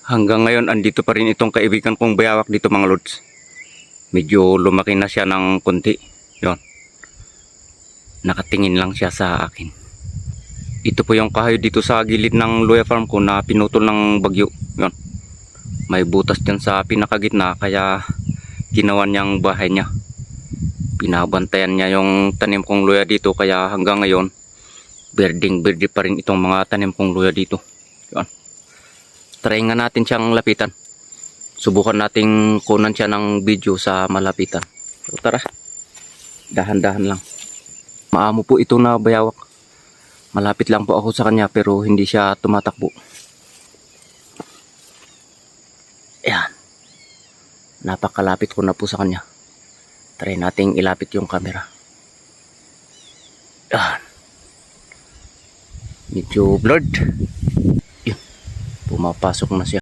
Hanggang ngayon andito pa rin itong kaibigan kong bayawak dito mga lods. Medyo lumaki na siya ng konti. Yon. Nakatingin lang siya sa akin. Ito po yung kahoy dito sa gilid ng luya farm ko na pinutol ng bagyo. Yon. May butas dyan sa pinakagitna kaya ginawa niyang bahay niya. Pinabantayan niya yung tanim kong luya dito kaya hanggang ngayon berding-berde pa rin itong mga tanim kong luya dito. Yon. Try nga natin siyang lapitan. Subukan nating kunan siya ng video sa malapitan. So tara, dahan-dahan lang. Maamo po ito na bayawak. Malapit lang po ako sa kanya pero hindi siya tumatakbo. Ayan. Napakalapit ko na po sa kanya. Try nating ilapit yung camera. Ayan. Medyo blurred. Yun. Pumapasok na siya.